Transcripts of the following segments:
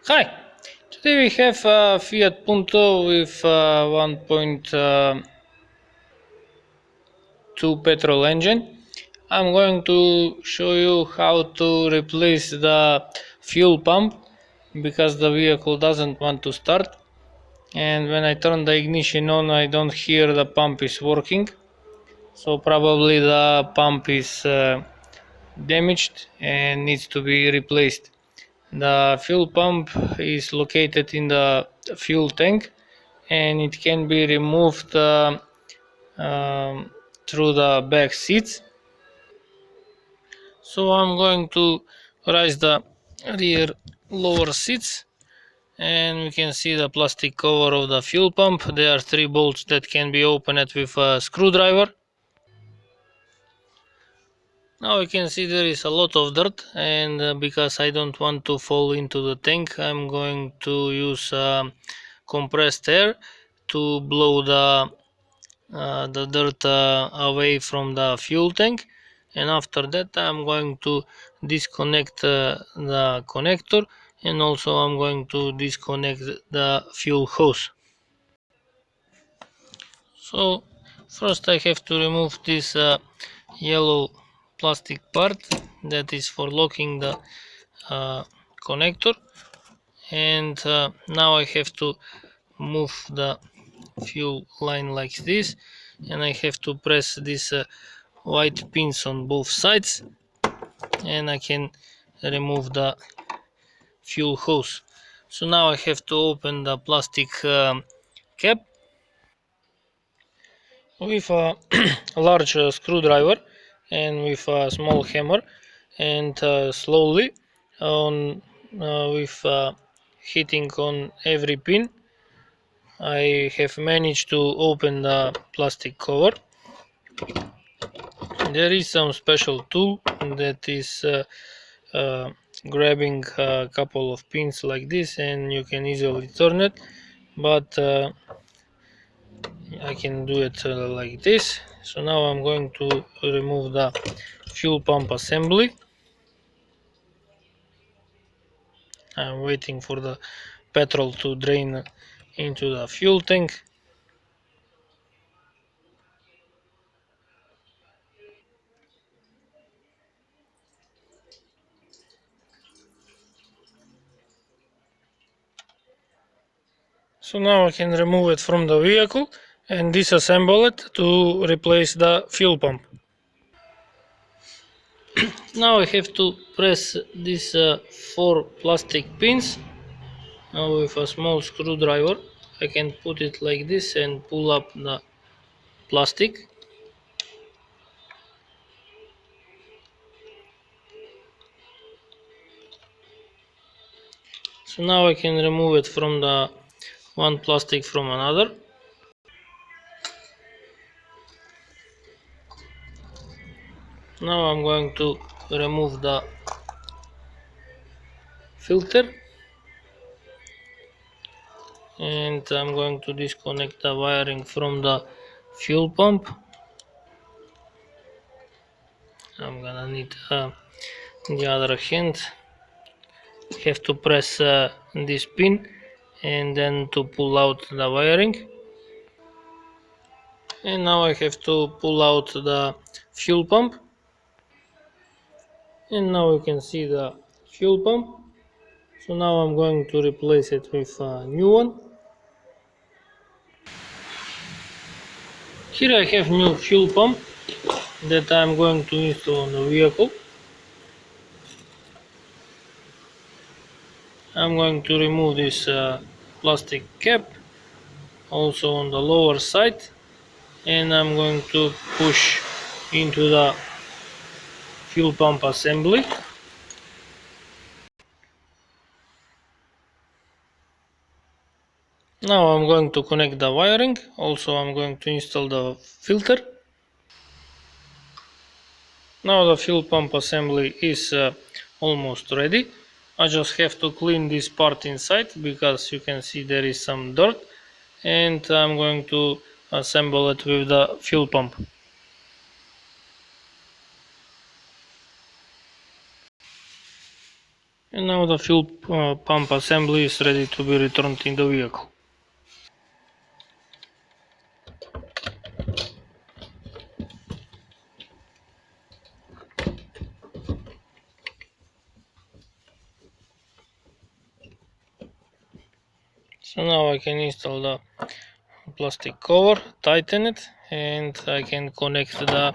Hi, today we have a Fiat Punto with 1.2 petrol engine. I'm going to show you how to replace the fuel pump because the vehicle doesn't want to start, and when I turn the ignition on I don't hear the pump is working, so probably the pump is damaged and needs to be replaced. The fuel pump is located in the fuel tank and it can be removed um, through the back seats. So I'm going to raise the rear lower seats and we can see the plastic cover of the fuel pump. There are 3 bolts that can be opened with a screwdriver. Now you can see there is a lot of dirt, and because I don't want to fall into the tank, I'm going to use compressed air to blow the dirt away from the fuel tank. And after that I'm going to disconnect the connector, and also I'm going to disconnect the fuel hose. So first I have to remove this yellow plastic part that is for locking the connector, and now I have to move the fuel line like this, and I have to press these white pins on both sides, and I can remove the fuel hose. So now I have to open the plastic cap with a large screwdriver and with a small hammer, and slowly on with hitting on every pin I have managed to open the plastic cover. There is some special tool that is grabbing a couple of pins like this, and you can easily turn it, but I can do it like this. So now I'm going to remove the fuel pump assembly. I'm waiting for the petrol to drain into the fuel tank. So now I can remove it from the vehicle and disassemble it to replace the fuel pump. Now I have to press these 4 plastic pins. Now with a small screwdriver I can put it like this and pull up the plastic. So now I can remove it from the one plastic from another. Now I'm going to remove the filter, and I'm going to disconnect the wiring from the fuel pump. I'm gonna need the other hand. Have to press this pin and then to pull out the wiring. And now I have to pull out the fuel pump, and now you can see the fuel pump. So now I'm going to replace it with a new one. Here I have new fuel pump that I'm going to install on the vehicle. I'm going to remove this plastic cap also on the lower side, and I'm going to push into the fuel pump assembly. Now I'm going to connect the wiring. Also I'm going to install the filter. Now the fuel pump assembly is almost ready. I just have to clean this part inside because you can see there is some dirt, and I'm going to assemble it with the fuel pump. And And now the fuel pump assembly is ready to be returned in the vehicle. So now I can install the plastic cover, tighten it, and I can connect the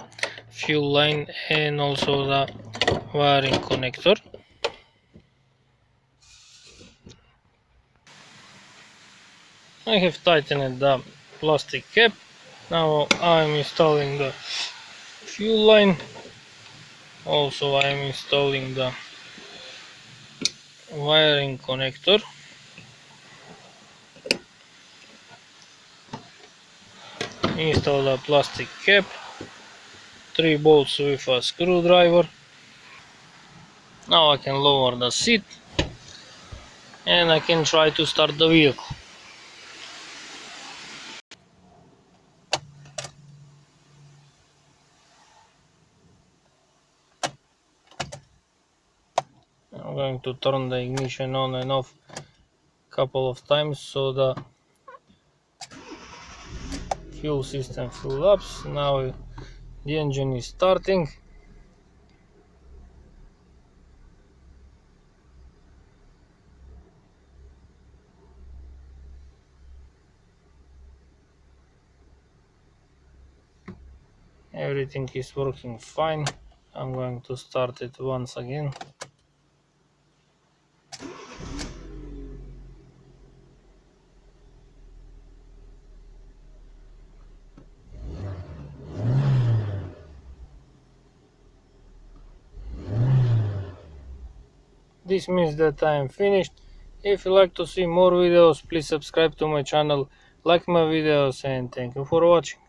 fuel line and also the wiring connector. I have tightened the plastic cap. Now I'm installing the fuel line. Also I'm installing the wiring connector. Install the plastic cap, 3 bolts with a screwdriver. Now I can lower the seat and I can try to start the vehicle. I'm going to turn the ignition on and off a couple of times so the fuel system fills up. Now the engine is starting. Everything is working fine. I'm going to start it once again. This means that I am finished. If you like to see more videos, please subscribe to my channel, like my videos, and thank you for watching.